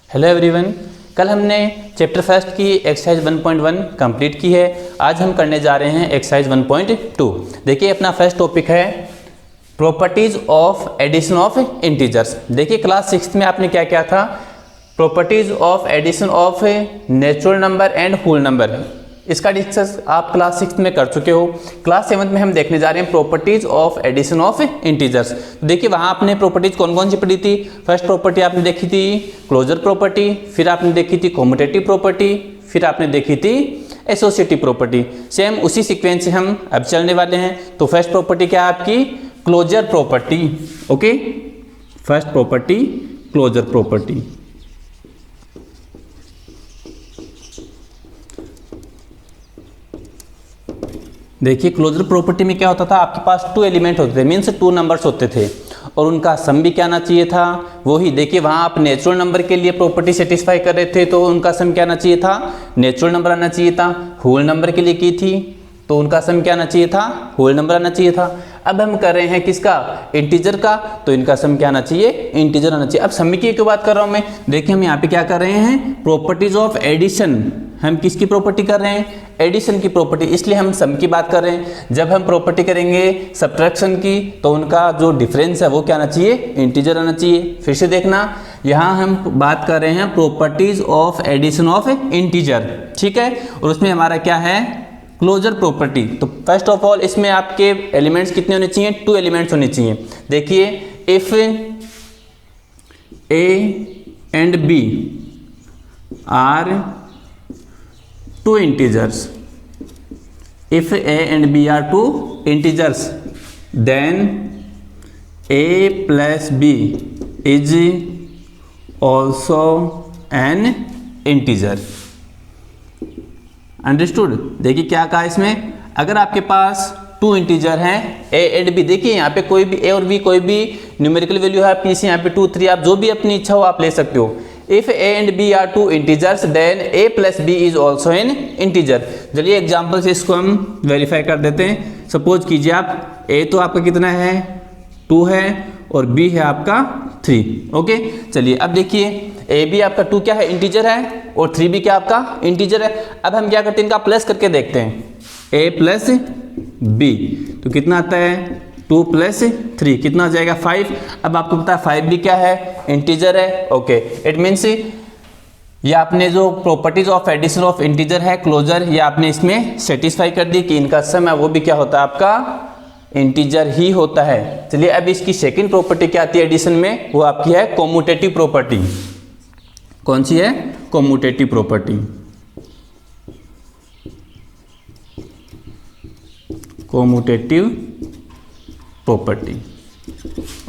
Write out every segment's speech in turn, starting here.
Hello everyone. कल हमने chapter first की एक्सरसाइज 1.1 कंप्लीट की है। आज हम करने जा रहे हैं एक्सरसाइज 1.2। देखिए अपना फर्स्ट टॉपिक है properties of addition of integers. देखिए क्लास 6 में आपने क्या किया था, properties of addition of natural number and whole number, इसका डिस्कस आप क्लास 6 में कर चुके हो। क्लास 7 में हम देखने जा रहे हैं properties of addition of integers. देखिए वहाँ आपने प्रॉपर्टीज कौन कौन सी पढ़ी थी। फर्स्ट प्रॉपर्टी आपने देखी थी क्लोजर प्रॉपर्टी, फिर आपने देखी थी कम्यूटेटिव प्रॉपर्टी, फिर आपने देखी थी एसोसिएटिव प्रॉपर्टी। सेम उसी सीक्वेंस से हम अब चलने वाले हैं। तो फर्स्ट प्रॉपर्टी क्या है आपकी, closure property. Okay, first property closure property. देखिए क्लोजर प्रॉपर्टी में क्या होता था, आपके पास 2 एलिमेंट होते थे, मीन्स 2 नंबर्स होते थे और उनका सम भी क्या आना चाहिए था, वही। देखिए वहाँ आप नेचुरल नंबर के लिए प्रॉपर्टी सेटिस्फाई कर रहे थे तो उनका सम क्या आना चाहिए था, नेचुरल नंबर आना चाहिए था। होल नंबर के लिए की थी तो उनका सम क्या आना चाहिए था, होल नंबर आना चाहिए था। अब हम कर रहे हैं किसका, इंटीजर का, तो इनका सम क्या आना चाहिए, इंटीजर आना चाहिए। अब सम की क्यों बात कर रहा हूँ मैं, देखिए हम यहाँ पे क्या कर रहे हैं, प्रॉपर्टीज ऑफ एडिशन। हम किसकी प्रॉपर्टी कर रहे हैं, एडिशन की प्रॉपर्टी, इसलिए हम सम की बात कर रहे हैं। जब हम प्रॉपर्टी करेंगे सब्ट्रैक्शन की तो उनका जो डिफरेंस है वो क्या आना चाहिए, इंटीजर आना चाहिए। फिर से देखना, यहाँ हम बात कर रहे हैं properties of addition of integer, ठीक है, और उसमें हमारा क्या है, क्लोजर प्रॉपर्टी। तो फर्स्ट ऑफ ऑल इसमें आपके एलिमेंट्स कितने होने चाहिए, 2 एलिमेंट्स होने चाहिए। देखिए if A and B are 2 integers, if a and b are 2 integers, then a plus b is also an integer. Understood. देखिए क्या कहा इसमें, अगर आपके पास 2 इंटीजर हैं a एंड b, देखिए यहाँ पे कोई भी a और b कोई भी न्यूमेरिकल वैल्यू है आपकी, यहाँ पे 2 3 आप जो भी अपनी इच्छा हो आप ले सकते हो। If a and b are 2 integers, then a plus b is also an integer। चलिए एग्जाम्पल से इसको हम वेरीफाई कर देते हैं। सपोज कीजिए आप a तो आपका कितना है, 2 है, और b है आपका 3। ओके, चलिए अब देखिए a b आपका 2 क्या है, इंटीजर है, और 3 भी क्या आपका इंटीजर है। अब हम क्या करते हैं, इनका प्लस करके देखते हैं, a प्लस b तो कितना आता है, 2 प्लस 3 कितना आ जाएगा, 5। अब आपको पता है 5 भी क्या है, इंटीजर है। ओके, इट मीन्स ये आपने जो properties of addition of integer है क्लोजर, ये आपने इसमें सेटिस्फाई कर दी कि इनका सम है वो भी क्या होता है आपका, इंटीजर ही होता है। चलिए अब इसकी सेकंड प्रॉपर्टी क्या आती है एडिशन में, वो आपकी है कम्यूटेटिव प्रॉपर्टी। कौन सी है, commutative property. Commutative property.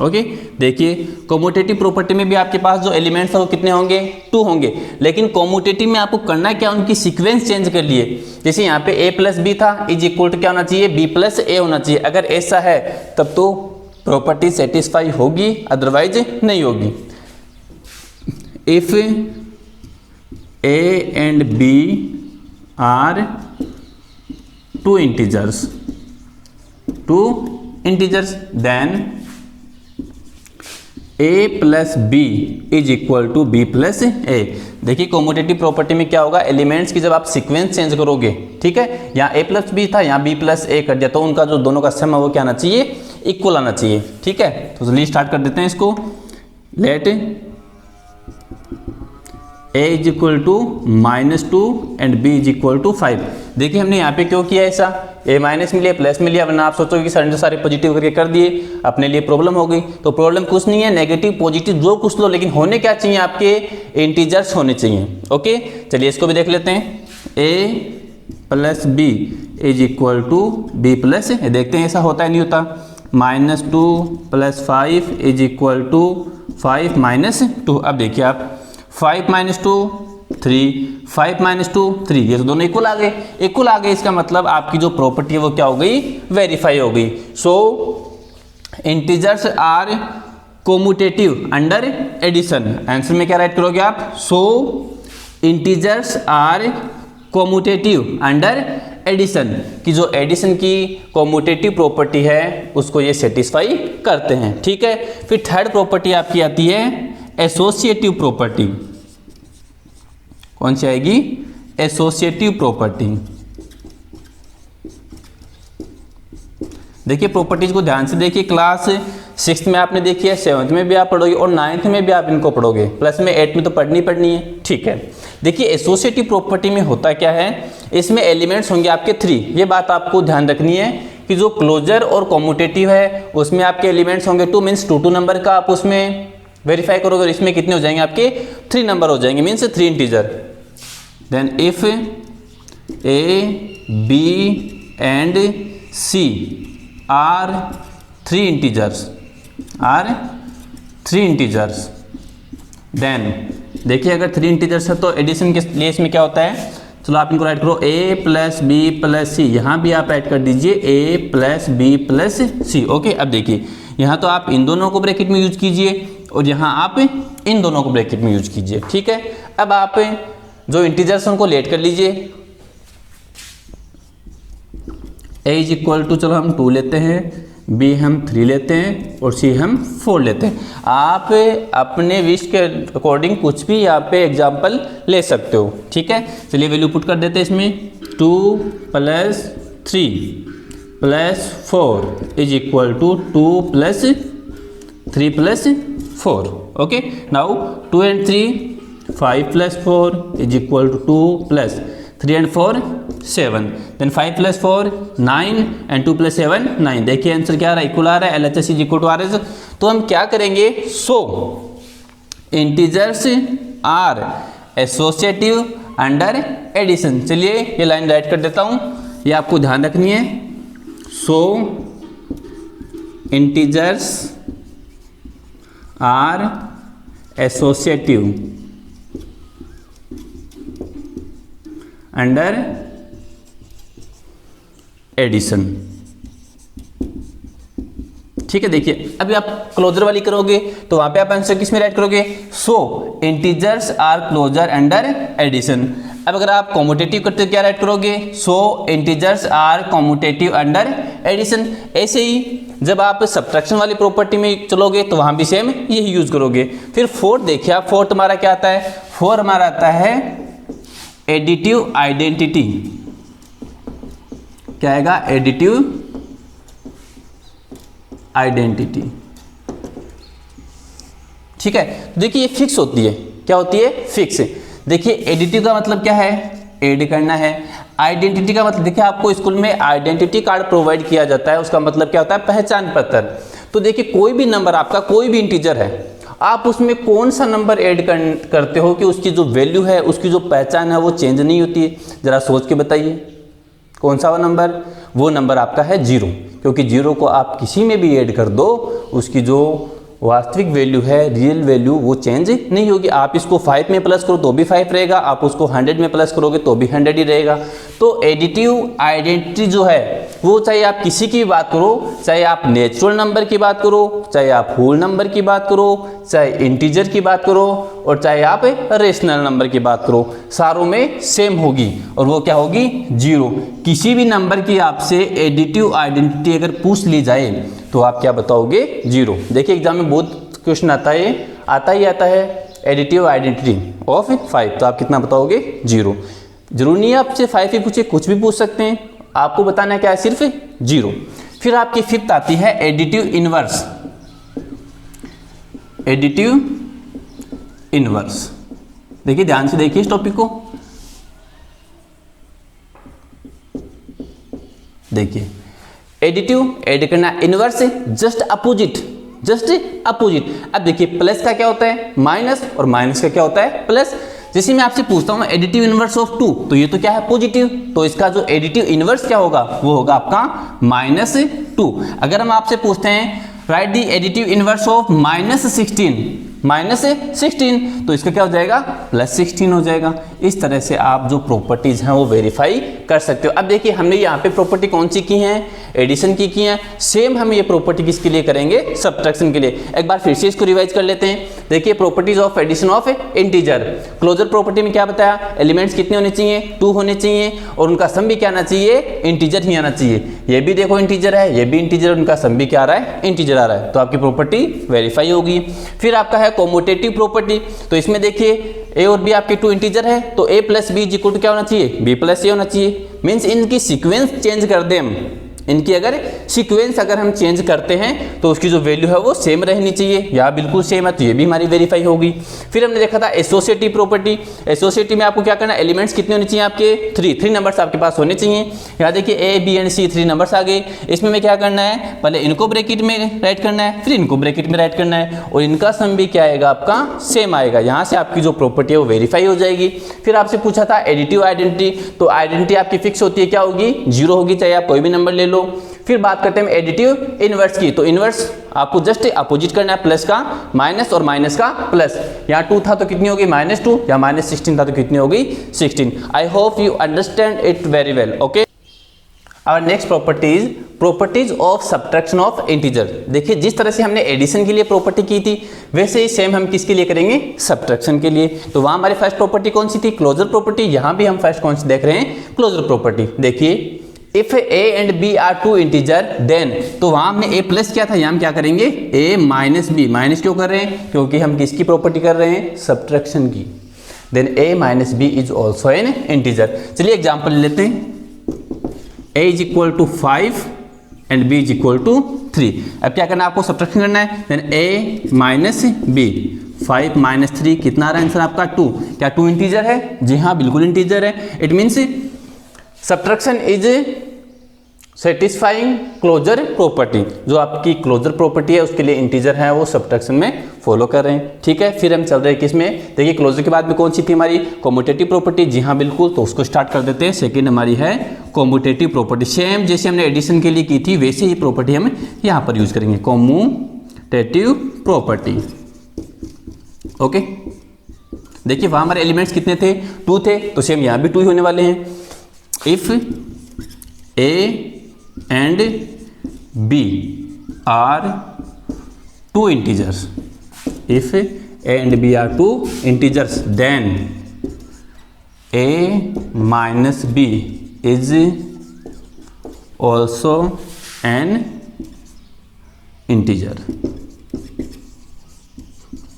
Okay, देखिए कम्यूटेटिव प्रॉपर्टी में भी आपके पास जो एलिमेंट्स है वो कितने होंगे, 2 होंगे, लेकिन कम्यूटेटिव में आपको करना क्या, उनकी सीक्वेंस चेंज कर लिए। जैसे यहाँ पे a प्लस बी था, इज इक्वल टू क्या होना चाहिए, b प्लस ए होना चाहिए। अगर ऐसा है तब तो प्रॉपर्टी सेटिस्फाई होगी, अदरवाइज नहीं होगी। If a and b are 2 integers, 2 integers, then a plus b is equal to b plus a। देखिए कम्यूटेटिव प्रॉपर्टी में क्या होगा, एलिमेंट्स की जब आप सीक्वेंस चेंज करोगे, ठीक है, यहाँ a प्लस b था, यहाँ b प्लस a कर दिया, तो उनका जो दोनों का सम है वो क्या आना चाहिए, इक्वल आना चाहिए। ठीक है, तो चलिए स्टार्ट कर देते हैं इसको। Let a is equal to -2 and b is equal to 5। देखिए हमने यहाँ पे क्यों किया ऐसा, a माइनस में लिया, प्लस में लिया, वरना आप सोचोगे कि सारे पॉजिटिव करके कर दिए, अपने लिए प्रॉब्लम हो गई। तो प्रॉब्लम कुछ नहीं है, नेगेटिव पॉजिटिव जो कुछ लो, लेकिन होने क्या चाहिए, आपके इंटीजर्स होने चाहिए। ओके, चलिए इसको भी देख लेते हैं। a plus b is equal to b plus a, देखते हैं ऐसा होता है नहीं होता। -2 plus 5 is equal to 5 minus 2। अब देखिए आप 5 माइनस 2 3, 5 माइनस 2 3, ये तो दोनों इक्वल आ गए। इक्वल आ गए इसका मतलब आपकी जो प्रॉपर्टी है वो क्या हो गई, वेरीफाई हो गई। So integers are commutative under addition. Answer में क्या राइट करोगे आप, so integers are commutative under addition, की जो एडिशन की कम्यूटेटिव प्रॉपर्टी है उसको ये सेटिस्फाई करते हैं। ठीक है, फिर थर्ड प्रॉपर्टी आपकी आती है एसोसिएटिव प्रॉपर्टी। कौन सी आएगी, एसोसिएटिव प्रॉपर्टी। देखिए प्रॉपर्टीज को ध्यान से देखिए, क्लास 6th में आपने देखी है, 7th में भी आप पढ़ोगे और 9th में भी आप इनको पढ़ोगे, प्लस में 8th में तो पढ़नी है। ठीक है, देखिए एसोसिएटिव प्रॉपर्टी में होता क्या है, इसमें एलिमेंट्स होंगे आपके 3। ये बात आपको ध्यान रखनी है कि जो क्लोजर और कॉम्यूटेटिव है उसमें आपके एलिमेंट्स होंगे 2 मीन्स 2 नंबर का आप उसमें वेरीफाई करोगे और इसमें कितने हो जाएंगे आपके 3 नंबर हो जाएंगे, means 3 integer. Then if A B and C are 3 integers, then देखिए अगर 3 इंटीजर्स है तो एडिशन के लिए इसमें क्या होता है, चलो आप इनको राइट करो, a प्लस बी प्लस सी, यहाँ भी आप ऐड कर दीजिए a plus b plus c. Okay, अब देखिए यहाँ तो आप इन दोनों को ब्रैकेट में यूज कीजिए और यहाँ आप इन दोनों को ब्रैकेट में यूज कीजिए। ठीक है, अब आप जो इंटीजर्स उनको लेट कर लीजिए, a इज इक्वल टू, चलो हम 2 लेते हैं, b हम 3 लेते हैं और c हम 4 लेते हैं। आप अपने विश के अकॉर्डिंग कुछ भी यहाँ पे एग्जाम्पल ले सकते हो। ठीक है, चलिए वैल्यू पुट कर देते हैं इसमें, 2 plus 3 plus 4 is equal to 2 plus 3 plus 4। Okay, now 2 and 3 5 plus 4 is equal to 2 plus 3 and 4 7, then 5 plus 4 9 and 2 plus 7 9। देखिए आंसर क्या आ रहा है, इक्वल आ रहा है, LHS is equal to RHS। तो हम क्या करेंगे, so integers are associative under addition. चलिए ये लाइन राइट कर देता हूँ, ये आपको ध्यान रखनी है। So integers are associative under addition. ठीक है, देखिए अभी आप क्लोजर वाली करोगे तो वहां पे आप आंसर किस में राइट करोगे, so integers are closure under addition. अब अगर आप कॉम्यूटेटिव करते हो क्या राइट करोगे, so integers are commutative under addition. ऐसे ही जब आप सब्ट्रैक्शन वाली प्रॉपर्टी में चलोगे तो वहां भी सेम यही यूज करोगे। फिर 4 देखिए आप, 4 हमारा क्या आता है, 4 हमारा आता है एडिटिव आइडेंटिटी। क्या आएगा, एडिटिव आइडेंटिटी। ठीक है, तो देखिए ये फिक्स होती है, क्या होती है, फिक्स। देखिए एडिटिव का मतलब क्या है, ऐड करना है। आइडेंटिटी का मतलब देखिए आपको स्कूल में आइडेंटिटी कार्ड प्रोवाइड किया जाता है, उसका मतलब क्या होता है, पहचान पत्र। तो देखिए कोई भी नंबर आपका, कोई भी इंटीजर है, आप उसमें कौन सा नंबर ऐड करते हो कि उसकी जो वैल्यू है, उसकी जो पहचान है वो चेंज नहीं होती है, जरा सोच के बताइए कौन सा वो नंबर आपका है 0, क्योंकि 0 को आप किसी में भी ऐड कर दो उसकी जो वास्तविक वैल्यू है, रियल वैल्यू, वो चेंज नहीं होगी। आप इसको 5 में प्लस करो तो भी 5 रहेगा, आप उसको 100 में प्लस करोगे तो भी 100 ही रहेगा। तो एडिटिव आइडेंटिटी जो है वो चाहे आप किसी की भी बात करो, चाहे आप नेचुरल नंबर की बात करो, चाहे आप होल नंबर की बात करो, चाहे इंटीजर की बात करो और चाहे आप रेशनल नंबर की बात करो, सारों में सेम होगी और वो क्या होगी, 0। किसी भी नंबर की आपसे एडिटिव आइडेंटिटी अगर पूछ ली जाए तो आप क्या बताओगे, 0। देखिए एग्जाम में बहुत क्वेश्चन आता है एडिटिव आइडेंटिटी ऑफ 5, तो आप कितना बताओगे, 0। जरूरी नहीं है आपसे 5 ही पूछे, कुछ भी पूछ सकते हैं, आपको बताना है क्या है, सिर्फ 0। फिर आपकी 5th आती है एडिटिव इनवर्स। एडिटिव इनवर्स, देखिए ध्यान से देखिए इस टॉपिक को, देखिए एडिटिव ऐड करना, इनवर्स जस्ट अपोजिट। अब देखिए प्लस का क्या होता है, माइनस, और माइनस का क्या होता है, प्लस। जैसे मैं आपसे पूछता हूं एडिटिव इनवर्स ऑफ 2, तो ये तो क्या है, पॉजिटिव, तो इसका जो एडिटिव इनवर्स क्या होगा, वो होगा आपका -2। अगर हम आपसे पूछते हैं right the additive inverse of -16, तो इसका क्या हो जाएगा, +16 हो जाएगा। इस तरह से आप जो प्रॉपर्टीज हैं वो वेरीफाई कर सकते हो। अब देखिए हमने यहाँ पे प्रॉपर्टी कौन सी की है, एडिशन की है। सेम हम ये प्रॉपर्टी किसके लिए करेंगे, सब्ट्रैक्शन के लिए। एक बार फिर से इसको रिवाइज कर लेते हैं। देखिए properties of addition of integer. Closure property में क्या बताया, एलिमेंट्स कितने होने चाहिए, 2 होने चाहिए और उनका सम भी क्या आना चाहिए, इंटीजर ही आना चाहिए। ये भी देखो इंटीजर है, ये भी इंटीजर, उनका सम भी क्या आ रहा है, इंटीजर आ रहा है, तो आपकी प्रॉपर्टी वेरीफाई होगी। फिर आपका है कॉम्यूटेटिव प्रॉपर्टी, तो इसमें देखिए ए और बी आपके टू इंटीजर है तो a plus b is equal to क्या होना चाहिए, बी प्लस ए होना चाहिए। मीन्स इनकी सीक्वेंस चेंज कर दें हम, इनकी अगर सीक्वेंस अगर हम चेंज करते हैं तो उसकी जो वैल्यू है वो सेम रहनी चाहिए, या बिल्कुल सेम है, तो ये भी हमारी वेरीफाई होगी। फिर हमने देखा था एसोसिएटिव प्रॉपर्टी। एसोसिएटिव में आपको क्या करना है, एलिमेंट्स कितने होने चाहिए आपके, थ्री नंबर्स आपके पास होने चाहिए। यहाँ देखिए a B and c 3 numbers आ गए। इसमें हमें क्या करना है, पहले इनको ब्रैकेट में राइट करना है, फिर इनको ब्रैकेट में राइट करना है, और इनका सम भी क्या आएगा आपका, सेम आएगा। यहाँ से आपकी जो प्रॉपर्टी है वो वेरीफाई हो जाएगी। फिर आपसे पूछा था एडिटिव आइडेंटिटी, तो आइडेंटिटी आपकी फिक्स होती है, क्या होगी, 0 होगी, चाहे आप कोई भी नंबर ले लो। फिर बात करते हैं एडिटिव इनवर्स की, तो इनवर्स आपको जस्ट अपोजिट करना है, प्लस का माइनस और माइनस का प्लस। यहाँ 2 था तो कितनी होगी, -2, या -16 था तो कितनी होगी, 16। I hope you understand it very well. Okay, और next properties of subtraction of integer. देखिए जिस तरह से हमने एडिशन के लिए प्रॉपर्टी की थी, वैसे ही सेम हम किसके लिए करेंगे, सब्ट्रैक्शन के लिए। तो वहां हमारी फर्स्ट प्रॉपर्टी कौन सी थी, क्लोजर प्रॉपर्टी। यहां भी हम फर्स्ट कौन सी देख रहे हैं, क्लोजर प्रॉपर्टी। देखिए if A and B are two integer then, तो वहां हमने ए प्लस किया था, यहां हम क्या करेंगे, ए माइनस बी। माइनस क्यों कर रहे हैं, क्योंकि हम किसकी प्रॉपर्टी कर रहे हैं, सब्ट्रैक्शन की। Then a minus b is also an integer. चलिए एग्जाम्पल लेते हैं, a इज इक्वल टू 5 एंड b इज इक्वल टू 3। अब क्या करना है, आपको सब्ट्रैक्शन करना है। Then a minus b, 5 minus 3 कितना आ रहा है आंसर आपका, 2। क्या 2 इंटीजर है, जी हाँ बिल्कुल इंटीजर है। It means subtraction is satisfying closure property. जो आपकी क्लोजर प्रॉपर्टी है उसके लिए इंटीजर है वो सब्ट्रैक्शन में फॉलो कर रहे हैं। ठीक है, फिर हम चल रहे हैं किसमें, देखिए क्लोजर के बाद में कौन सी थी हमारी, कॉम्यूटेटिव प्रॉपर्टी। जी हाँ बिल्कुल, तो उसको स्टार्ट कर देते हैं। सेकंड हमारी है कॉम्यूटेटिव प्रॉपर्टी। सेम जैसे हमने एडिशन के लिए की थी वैसे ही प्रॉपर्टी हम यहाँ पर यूज करेंगे, कॉम्यूटेटिव प्रॉपर्टी। ओके, देखिए वहां हमारे एलिमेंट्स कितने थे, 2 थे, तो सेम यहाँ भी 2 ही होने वाले हैं। If A and b are 2 integers, if a and b are 2 integers, then a minus b is also an integer।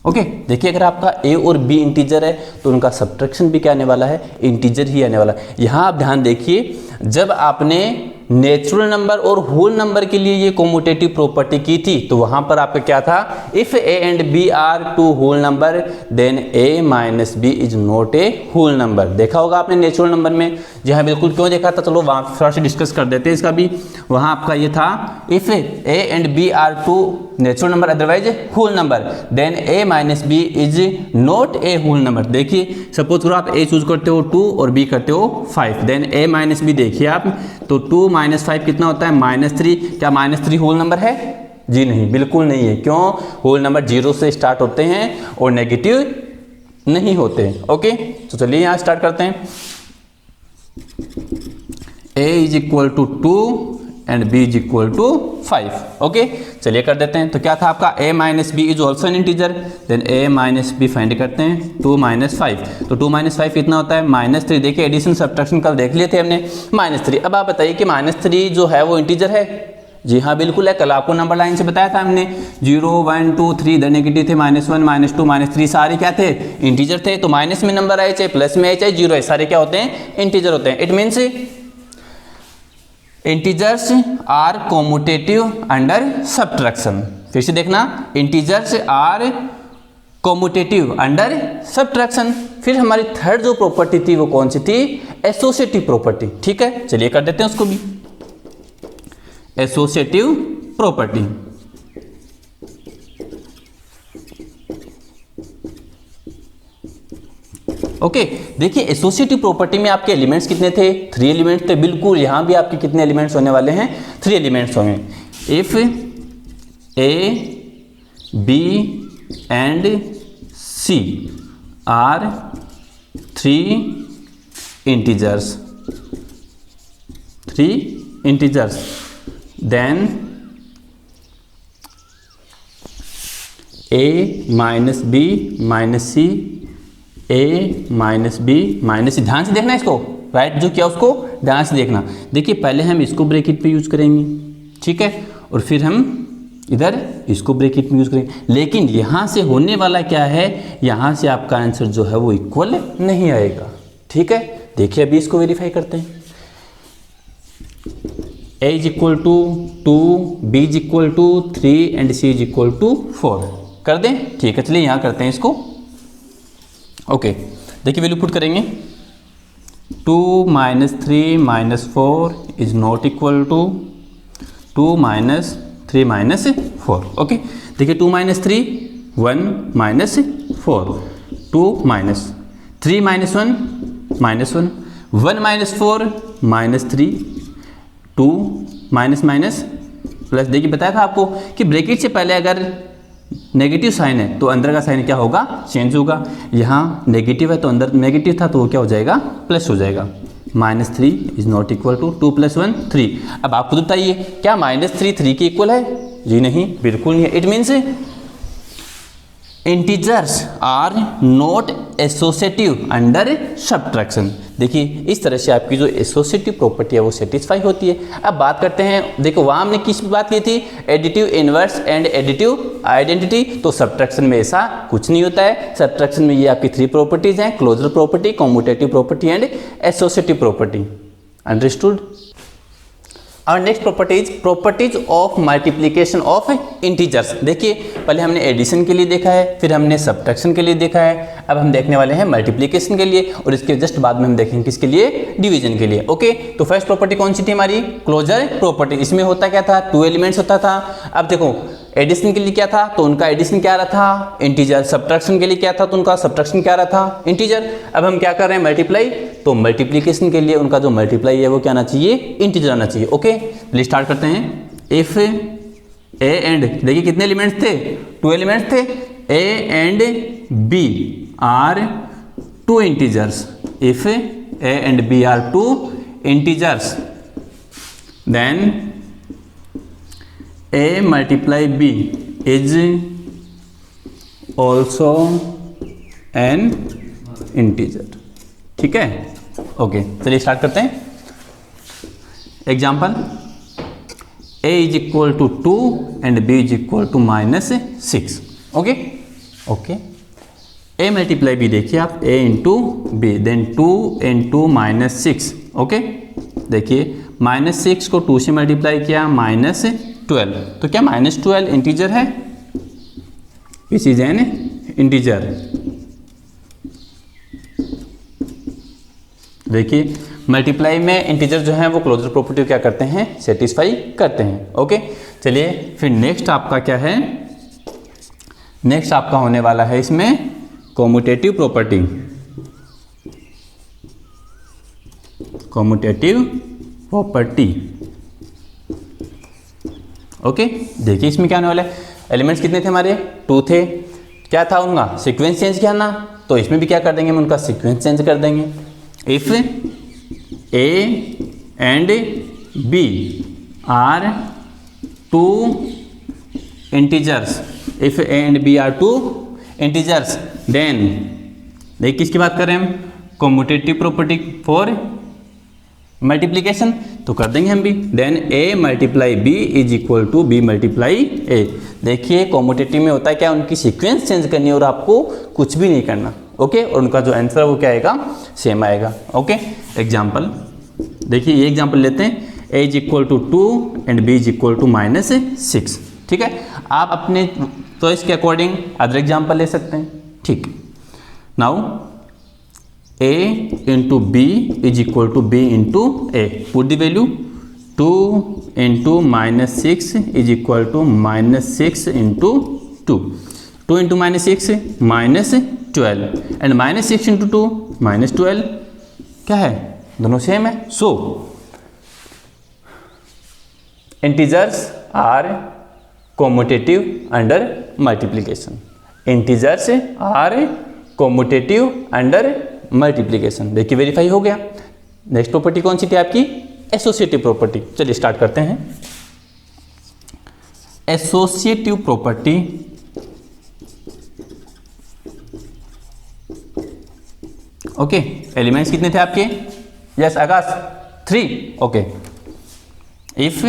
Okay, देखिए अगर आपका a और b इंटीजर है तो उनका सब्ट्रैक्शन भी क्या आने वाला है, इंटीजर ही आने वाला है। यहाँ आप ध्यान देखिए, जब आपने नेचुरल नंबर और होल नंबर के लिए ये कॉम्यूटेटिव प्रॉपर्टी की थी तो वहां पर आपका क्या था, if A and B are 2 whole number then a minus b is not a whole number. देखा होगा आपने नेचुरल नंबर में, जी हाँ बिल्कुल, क्यों देखा था, चलो वहां थोड़ा सा डिस्कस कर देते हैं इसका भी। वहां आपका ये था if A and B are 2 natural number otherwise whole number then a minus b is not a whole number. देखिए सपोज करो आप ए चूज करते हो 2 और बी करते हो 5, देन ए माइनस बी देखिए आप, तो 2 माइनस 5 कितना होता है, -3। क्या -3 होल नंबर है, जी नहीं बिल्कुल नहीं है। क्यों, होल नंबर 0 से स्टार्ट होते हैं और नेगेटिव नहीं होते। ओके, तो चलिए यहां स्टार्ट करते हैं। a is equal to 2 and b is equal to 5। Okay, चलिए कर देते हैं। तो क्या था आपका, a minus b is also an integer, then a minus b find करते हैं, 2 माइनस 5। तो 2 माइनस 5 कितना होता है, -3। देखिए एडिशन सब्ट्रैक्शन कल देख लिए थे हमने, -3। अब आप बताइए कि -3 जो है वो इंटीजर है, जी हाँ बिल्कुल है। कल आपको नंबर लाइन से बताया था हमने, 0 1 2 3 इधर नेगेटिव थे, -1 -2 -3 सारे क्या थे, इंटीजर थे। तो माइनस में नंबर आए चाहे प्लस में आए चाहे 0 है, सारे क्या होते हैं, इंटीजर होते हैं। It means integers are commutative under subtraction. फिर से देखना, integers are commutative under subtraction. फिर हमारी थर्ड जो प्रॉपर्टी थी वो कौन सी थी, एसोसिएटिव प्रॉपर्टी। ठीक है, चलिए कर देते हैं उसको भी, एसोसिएटिव प्रॉपर्टी। ओके, देखिए एसोसिएटिव प्रॉपर्टी में आपके एलिमेंट्स कितने थे, 3 एलिमेंट्स थे। बिल्कुल यहां भी आपके कितने एलिमेंट्स होने वाले हैं, 3 एलिमेंट्स होंगे। If A B and C are 3 integers, then a minus B minus C, a minus B minus C. ध्यान से देखना इसको, राइट जो किया उसको ध्यान से देखना। देखिए पहले हम इसको ब्रैकेट पे यूज करेंगे, ठीक है, और फिर हम इधर इसको ब्रैकेट में यूज करें, लेकिन यहाँ से होने वाला क्या है, यहाँ से आपका आंसर जो है वो इक्वल नहीं आएगा। ठीक है, देखिए अभी इसको वेरीफाई करते हैं। a is equal to 2, b is equal to 3 and c is equal to 4 कर दें। ठीक है, चलिए यहाँ करते हैं इसको। ओके, देखिए वैल्यू पुट करेंगे। 2 - 3 - 4 is not equal to 2 - 3 - 4। Okay, देखिए 2 - 3 1 - 4, 2 - 3 - 1 -1, 1 - 4 -3, 2 माइनस प्लस। देखिए बताया था आपको कि ब्रैकेट से पहले अगर नेगेटिव साइन है तो अंदर का साइन क्या होगा, चेंज होगा। यहाँ नेगेटिव है तो अंदर नेगेटिव था तो वो क्या हो जाएगा, प्लस हो जाएगा। -3 इज नॉट इक्वल टू 2 + 1 3। अब आप खुद बताइए क्या -3 3 के इक्वल है? जी नहीं, बिल्कुल नहीं है। It means integers are not associative under subtraction. देखिए इस तरह से आपकी जो एसोसिएटिव प्रॉपर्टी है वो सेटिस्फाई होती है। अब बात करते हैं, देखो वहाँ हमने किस बात की थी, additive inverse and additive identity. तो सब्ट्रैक्शन में ऐसा कुछ नहीं होता है। सब्ट्रैक्शन में ये आपकी 3 प्रॉपर्टीज हैं, closure property, commutative property and associative property. Understood? और next properties of multiplication of integers. देखिए पहले हमने एडिशन के लिए देखा है, फिर हमने सब्ट्रैक्शन के लिए देखा है, अब हम देखने वाले हैं मल्टीप्लिकेशन के लिए, और इसके जस्ट बाद में हम देखेंगे किसके लिए, डिवीजन के लिए। ओके, तो फर्स्ट प्रॉपर्टी कौन सी थी हमारी, क्लोजर प्रॉपर्टी। इसमें होता क्या था, 2 एलिमेंट्स होता था। अब देखो एडिशन के लिए क्या था, तो उनका एडिशन क्या रहा था, इंटीजर। सब्ट्रैक्शन के लिए क्या था, तो उनका सब्ट्रैक्शन क्या रहा था, इंटीजर। अब हम क्या कर रहे हैं, मल्टीप्लाई, तो मल्टीप्लिकेशन के लिए उनका जो मल्टीप्लाई है वो क्या आना चाहिए, इंटीजर आना चाहिए। ओके, चलिए स्टार्ट करते हैं। इफ ए एंड, देखिए कितने एलिमेंट्स थे, 2 एलिमेंट्स थे, a and B are 2 integers. If A and B are 2 integers, then a multiply b is also an integer। ठीक है, ओके, चलिए स्टार्ट करते हैं। Example, a is equal to 2 and b is equal to -6। Okay okay, a multiply b देखिए आप, a into b, then 2 into -6। Okay, देखिए -6 को 2 से मल्टीप्लाई किया, -12, तो क्या -12 इंटीजर है, दिस इज एन इंटीजर। देखिए मल्टीप्लाई में इंटीजर जो है वो क्लोजर प्रॉपर्टी क्या करते हैं, सेटिस्फाई करते हैं। ओके, चलिए फिर नेक्स्ट आपका क्या है, नेक्स्ट आपका होने वाला है इसमें commutative property. Commutative property, okay, देखिए इसमें क्या होने वाला है, एलिमेंट्स कितने थे हमारे, 2 थे, क्या था उनका सीक्वेंस चेंज किया ना, तो इसमें भी क्या कर देंगे, हम उनका सीक्वेंस चेंज कर देंगे। If A and B are 2 integers, if A and B are 2 integers, then देखिए किसकी बात कर रहे हैं हम, कॉम्यूटेटिव प्रॉपर्टी फॉर मल्टीप्लीकेशन, तो कर देंगे हम भी। Then a multiply b is equal to b multiply a। देखिए कॉम्यूटेटिव में होता है क्या, उनकी सीक्वेंस चेंज करनी है और आपको कुछ भी नहीं करना। ओके, और उनका जो आंसर है वो क्या आएगा, सेम आएगा। ओके, एग्जाम्पल देखिए, ये एग्जाम्पल लेते हैं, a is equal to 2 and b is equal to -6। ठीक है, आप अपने चॉइस के अकॉर्डिंग अदर एग्जाम्पल ले सकते हैं। ठीक, now a into B is equal to B into A, put the value, 2 into -6 is equal to -6 into 2, 2 into -6 -12 and -6 into 2 -12, क्या है, दोनों सेम है। So integers are commutative under multiplication, integers are commutative under multiplication. देखिए verify हो गया। Next property कौन सी थी आपकी, एसोसिएटिव प्रॉपर्टी। चलिए स्टार्ट करते हैं। एसोसिएटिव प्रॉपर्टी, ओके, एलिमेंट्स कितने थे आपके, yes Akash, 3। Okay, if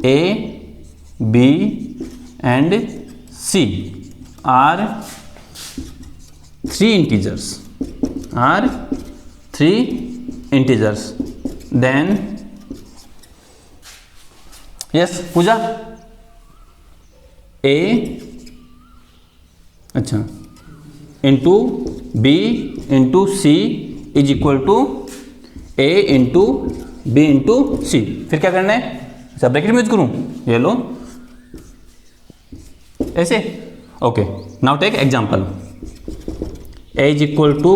a B and C are three integers, then yes Pooja A अच्छा into B into C is equal to A into B into C। फिर क्या करना है, सब ब्रैकेट में यूज करूँ, ये लो ऐसे। Okay, now take example. A is equal to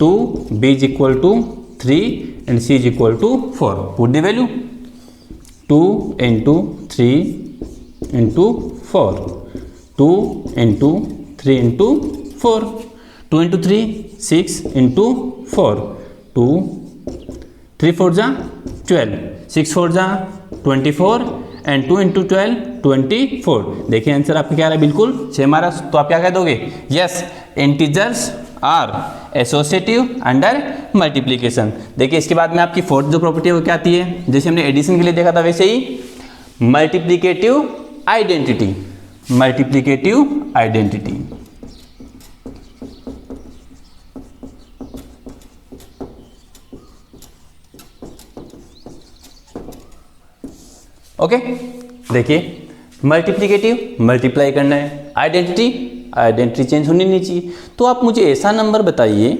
2, B is equal to 3 and C is equal to 4। Put the value 2 into 3 into 4, 2 into 3 into 4, 2 into 3 6 into 4, 2 3 4 जा 12, 6 4 जा 24 एंड 2 इंटू 12 24। देखिए आंसर आपका क्या आ रहा है, बिल्कुल 6 मारा। तो आप क्या कह दोगे, yes integers are associative under multiplication. देखिए इसके बाद में आपकी फोर्थ जो प्रॉपर्टी है वो क्या आती है, जैसे हमने एडिशन के लिए देखा था वैसे ही multiplicative identity, multiplicative identity. Okay देखिए मल्टीप्लीकेटिव मल्टीप्लाई करना है, आइडेंटिटी चेंज होनी नहीं चाहिए। तो आप मुझे ऐसा नंबर बताइए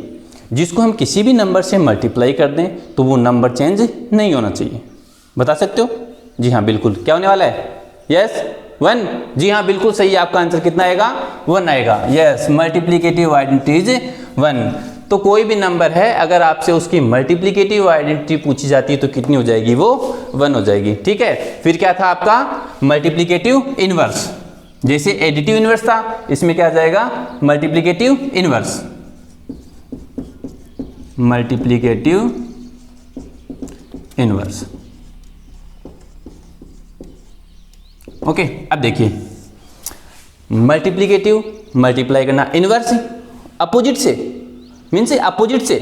जिसको हम किसी भी नंबर से मल्टीप्लाई कर दें तो वो नंबर चेंज नहीं होना चाहिए, बता सकते हो? जी हाँ बिल्कुल, क्या होने वाला है, यस 1। जी हाँ बिल्कुल सही, आपका आंसर कितना आएगा, 1 आएगा। Yes multiplicative identity is 1। तो कोई भी नंबर है अगर आपसे उसकी मल्टीप्लिकेटिव आइडेंटिटी पूछी जाती है तो कितनी हो जाएगी, वो 1 हो जाएगी। ठीक है, फिर क्या था आपका मल्टीप्लिकेटिव इनवर्स, जैसे एडिटिव इनवर्स था, इसमें क्या आ जाएगा multiplicative inverse, multiplicative inverse. Okay अब देखिए मल्टीप्लिकेटिव मल्टीप्लाई करना, इनवर्स अपोजिट से मीन्स अपोजिट से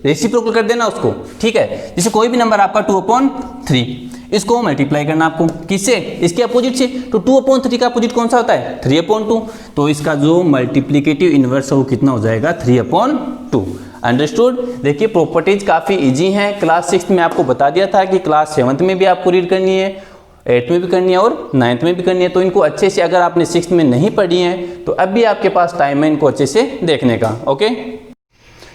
रेसिप्रोकल कर देना उसको। ठीक है, जैसे कोई भी नंबर आपका 2/3, इसको मल्टीप्लाई करना आपको किससे, इसके अपोजिट से। तो 2/3 का अपोजिट कौन सा होता है, 3/2। तो इसका जो मल्टीप्लिकेटिव इनवर्स है वो कितना हो जाएगा, 3/2। अंडरस्टूड। देखिए प्रॉपर्टीज काफ़ी इजी हैं, क्लास 6 में आपको बता दिया था कि क्लास 7 में भी आपको रीड करनी है, 8 में भी करनी है और 9th में भी करनी है। तो इनको अच्छे से अगर आपने 6th में नहीं पढ़ी हैं तो अब भी आपके पास टाइम है इनको अच्छे से देखने का। ओके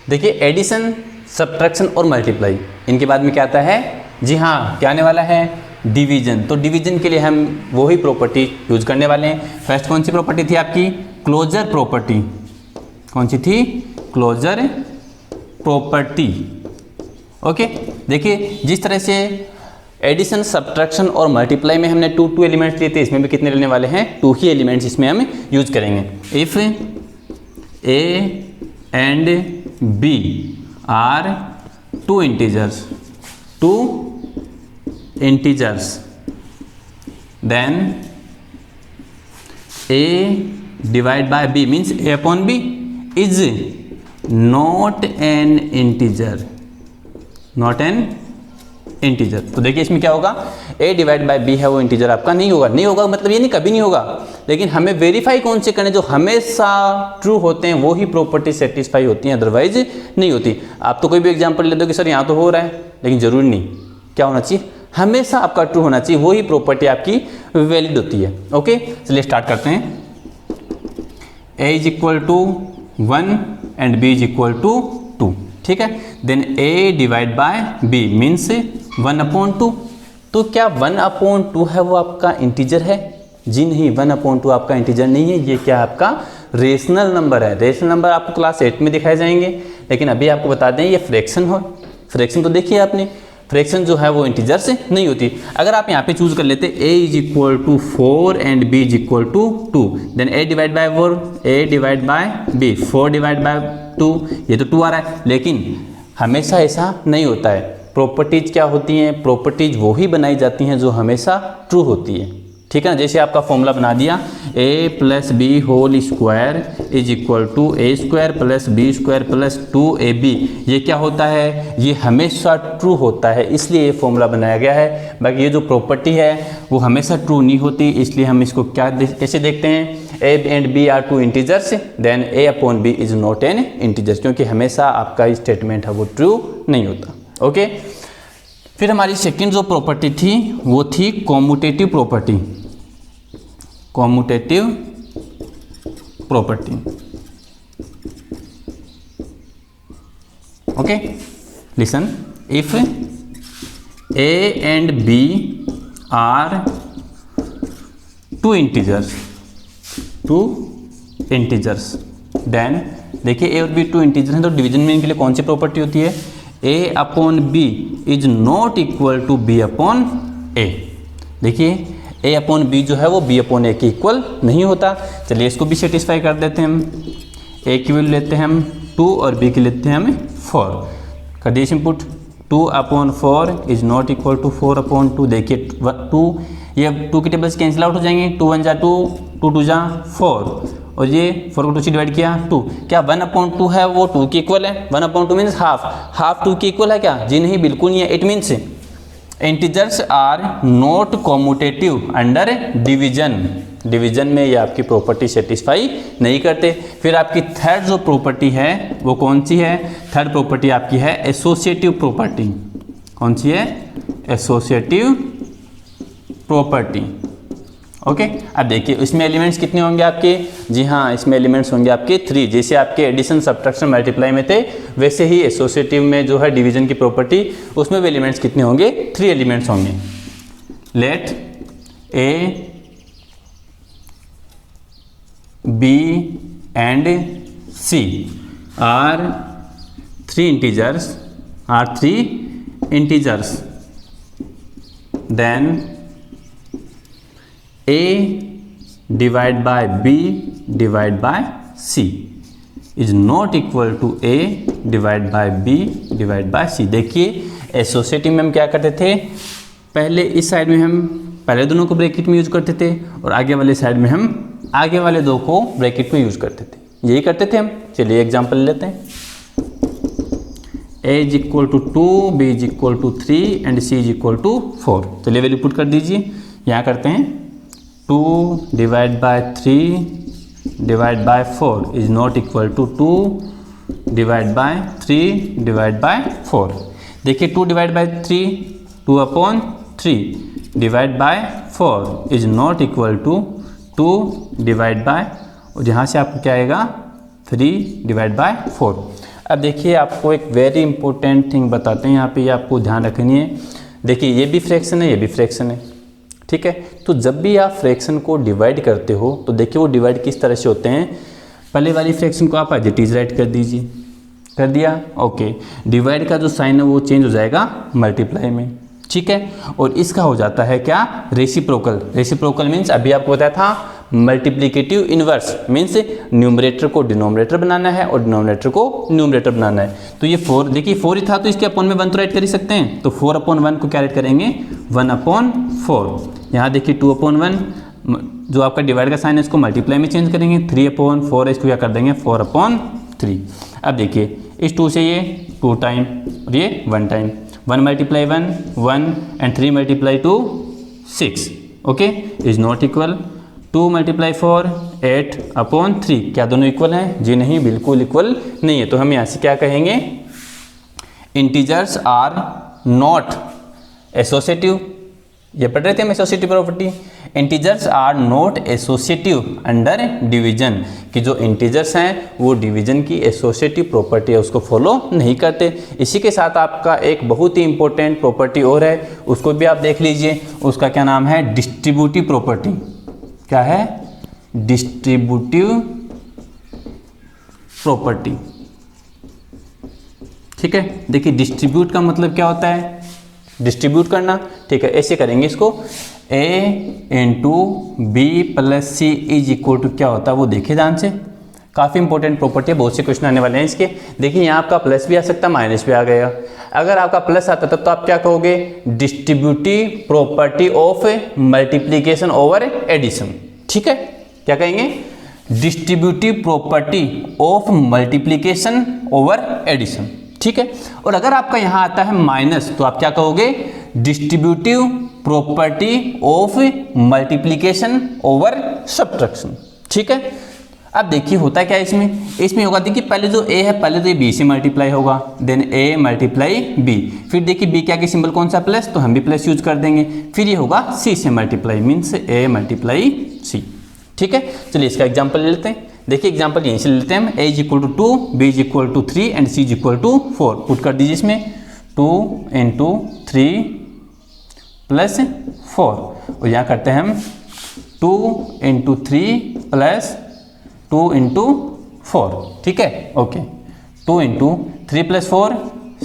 देखिए एडिशन सब्ट्रैक्शन और मल्टीप्लाई, इनके बाद में क्या आता है, जी हाँ क्या आने वाला है, डिवीजन। तो डिवीजन के लिए हम वही प्रॉपर्टी यूज करने वाले हैं। फर्स्ट कौन सी प्रॉपर्टी थी आपकी, क्लोजर प्रॉपर्टी। कौन सी थी, क्लोजर प्रॉपर्टी। ओके देखिए जिस तरह से एडिशन सब्ट्रैक्शन और मल्टीप्लाई में हमने 2 एलिमेंट्स लिए थे, इसमें भी कितने लेने वाले हैं, 2 ही एलिमेंट्स इसमें हम यूज करेंगे। If A and B are 2 integers, then a divided by b means a upon b is not an integer, not an integer. तो देखिए इसमें क्या होगा, a डिवाइड बाय b है वो इंटीजर आपका नहीं होगा। नहीं होगा मतलब ये नहीं कभी नहीं होगा, लेकिन हमें वेरीफाई कौन से करने, जो हमेशा ट्रू होते हैं वो ही प्रॉपर्टी सेटिस्फाई होती हैं, अदरवाइज नहीं होती। आप तो कोई भी एग्जांपल ले दो कि सर यहाँ तो हो रहा है, लेकिन जरूरी नहीं, क्या होना चाहिए, हमेशा आपका ट्रू होना चाहिए, वही प्रॉपर्टी आपकी वैलिड होती है। ओके चलिए स्टार्ट करते हैं। a is equal to 1 and b is equal to 2। ठीक है, then a divide by b means 1/2। तो क्या 1/2 है वो आपका इंटीजर है, जी नहीं 1/2 आपका इंटीजर नहीं है, ये क्या आपका रेशनल नंबर है। रेशनल नंबर आपको क्लास 8 में दिखाए जाएंगे, लेकिन अभी आपको बता दें ये फ्रैक्शन हो, फ्रैक्शन तो देखिए आपने, फ्रैक्शन जो है वो इंटीजर से नहीं होती। अगर आप यहाँ पे चूज कर लेते a is equal to 4 and b is equal to 2, then a divide by 4, a divide by b, 4 divide by 2, ये तो 2 आ रहा है, लेकिन हमेशा ऐसा नहीं होता है। प्रॉपर्टीज क्या होती हैं, प्रॉपर्टीज वो ही बनाई जाती हैं जो हमेशा ट्रू होती है। ठीक है ना। जैसे आपका फॉर्मूला बना दिया a plus b whole square is equal to a square plus b square plus 2ab। ये क्या होता है, ये हमेशा ट्रू होता है, इसलिए ये फॉर्मूला बनाया गया है। बाकी ये जो प्रॉपर्टी है वो हमेशा ट्रू नहीं होती, इसलिए हम इसको कैसे देखते हैं, a and b are two integers then a upon b is not an integer, क्योंकि हमेशा आपका स्टेटमेंट है वो ट्रू नहीं होता। ओके, फिर हमारी सेकंड जो प्रॉपर्टी थी वो थी commutative property. Commutative property, okay, listen, if a and b are two integers then देखिए a और b टू इंटीजर हैं, तो डिवीजन में इनके लिए कौन सी प्रॉपर्टी होती है, a upon b is not equal to b upon a। देखिए a अपॉन b जो है वो b अपॉन a के इक्वल नहीं होता। चलिए इसको भी सेटिस्फाई कर देते हैं हम। a की वैल्यू लेते हैं हम 2 और b की लेते हैं हम 4। कर दिए input, 2 upon 4 is not equal to 4 upon 2। देखिए 2, ये 2 की टेबल से कैंसिल आउट हो जाएंगे, 2 1 जा 2, 2 2 जा 4, और ये 4 को 2 से डिवाइड किया 2। क्या 1 अपॉन 2 है वो 2 के इक्वल है, 1 अपॉन 2 मीन्स हाफ 2 के इक्वल है क्या, जी नहीं, बिल्कुल नहीं है। It means integers are not commutative under division में ये आपकी प्रॉपर्टी सेटिस्फाई नहीं करते। फिर आपकी थर्ड जो प्रॉपर्टी है वो कौन सी है, थर्ड प्रॉपर्टी आपकी है एसोसिएटिव प्रॉपर्टी। कौन सी है, एसोसिएटिव प्रॉपर्टी। ओके, अब देखिए इसमें एलिमेंट्स कितने होंगे आपके, जी हाँ, इसमें एलिमेंट्स होंगे आपके 3। जैसे आपके एडिशन सब्ट्रैक्शन मल्टीप्लाई में थे, वैसे ही एसोसिएटिव में जो है डिवीजन की प्रॉपर्टी, उसमें भी एलिमेंट्स कितने होंगे, 3 एलिमेंट्स होंगे। Let a b and c are 3 integers then a divide by b divide by c is not equal to a divide by b divide by c। देखिए एसोसिएटिव में हम क्या करते थे, पहले इस साइड में हम पहले दोनों को ब्रैकेट में यूज करते थे, और आगे वाले साइड में हम आगे वाले दो को ब्रैकेट में यूज करते थे, यही करते थे हम। चलिए एग्जांपल लेते हैं, a is equal to 2, b is equal to 3 and c is equal to 4। चलिए वैल्यू पुट कर दीजिए, यहाँ करते हैं 2 divide by 3 divide by 4 is not equal to 2 divide by 3 divide by 4। देखिए 2 divide by 3 2 upon 3 divide by 4 is not equal to 2 divide by, और यहाँ से आपको क्या आएगा 3 डिवाइड बाय 4। अब देखिए आपको एक वेरी इंपॉर्टेंट थिंग बताते हैं, यहाँ पे ये आपको ध्यान रखनी है। देखिए ये भी फ्रैक्शन है, ये भी फ्रैक्शन है, ठीक है। तो जब भी आप फ्रैक्शन को डिवाइड करते हो तो देखिए वो डिवाइड किस तरह से होते हैं, पहले वाली फ्रैक्शन को आप एज इट इज राइट कर दीजिए, कर दिया, ओके। डिवाइड का जो साइन है वो चेंज हो जाएगा मल्टीप्लाई में, ठीक है। और इसका हो जाता है क्या, रेसिप्रोकल। रेसिप्रोकल मीन्स अभी आपको बताया था मल्टीप्लिकेटिव इनवर्स, मीन्स न्यूमरेटर को डिनोमिनेटर बनाना है और डिनोमिनेटर को न्यूमरेटर बनाना है। तो ये 4, देखिए 4 ही था तो इसके अपॉन में 1 तो राइट कर ही सकते हैं, तो 4 अपॉन 1 को क्या राइट करेंगे, 1 अपॉन 4। यहाँ देखिए 2 अपॉन 1 जो आपका डिवाइड का साइन है इसको मल्टीप्लाई में चेंज करेंगे, 3 अपॉन 4 इसको क्या कर देंगे 4 अपॉन 3। अब देखिए इस 2 से ये 2 टाइम और ये 1 time, 1 multiply 1 1 and 3 multiply 2 6, okay, is not equal 2 multiply 4 8 upon 3। क्या दोनों इक्वल हैं, जी नहीं, बिल्कुल इक्वल नहीं है। तो हम यहाँ से क्या कहेंगे, इंटीजर्स आर नॉट एसोसिएटिव, ये पढ़ रहे थे हम associative property. Integers are not associative under division, कि जो इंटीजर्स हैं वो डिवीजन की एसोसिएटिव प्रॉपर्टी है उसको फॉलो नहीं करते। इसी के साथ आपका एक बहुत ही इंपॉर्टेंट प्रॉपर्टी और है, उसको भी आप देख लीजिए, उसका क्या नाम है, डिस्ट्रीब्यूटिव प्रॉपर्टी। क्या है, डिस्ट्रीब्यूटिव प्रॉपर्टी, ठीक है। देखिए डिस्ट्रीब्यूट का मतलब क्या होता है, डिस्ट्रीब्यूट करना, ठीक है। ऐसे करेंगे इसको, a into b plus c is equal to क्या होता है वो देखिए ध्यान से, काफ़ी इंपॉर्टेंट प्रॉपर्टी है, बहुत से क्वेश्चन आने वाले हैं इसके। देखिए यहाँ आपका प्लस भी आ सकता है, माइनस भी आ गया। अगर आपका प्लस आता तब तो आप क्या कहोगे, distributive property of multiplication over addition. ठीक है, क्या कहेंगे, distributive property of multiplication over addition. ठीक है, और अगर आपका यहां आता है माइनस तो आप क्या कहोगे, distributive property of multiplication over subtraction. ठीक है, अब देखिए होता क्या है इसमें होगा, देखिए पहले जो a है पहले तो ये b से मल्टीप्लाई होगा, देन a मल्टीप्लाई b, फिर देखिए b क्या की सिंबल कौन सा, प्लस, तो हम भी प्लस यूज कर देंगे, फिर ये होगा c से multiply, means a multiply c। ठीक है, चलिए इसका एग्जाम्पल ले लेते हैं। देखिए एग्जाम्पल यहीं से ले लेते हैं हम, a is equal to 2, b is equal to 3 and c is equal to 4। Put कर दीजिए इसमें 2 इंटू 3 प्लस 4, और यहाँ करते हैं हम 2 इंटू 3 प्लस 2 इंटू 4। ठीक है, ओके, 2 इंटू 3 प्लस 4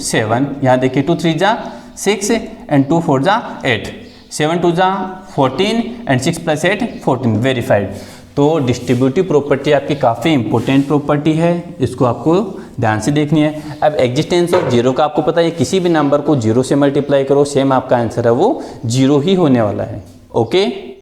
7, यहाँ देखिए 2 3 जा 6 एंड 2 4 जा 8, 7 2 जा 14 एंड 6 प्लस 8 14, वेरीफाइड। तो डिस्ट्रीब्यूटिव प्रॉपर्टी आपकी काफ़ी इंपॉर्टेंट प्रॉपर्टी है, इसको आपको ध्यान से देखनी है। अब एग्जिस्टेंस ऑफ जीरो का आपको पता है, किसी भी नंबर को जीरो से मल्टीप्लाई करो सेम आपका आंसर है वो जीरो ही होने वाला है। ओके।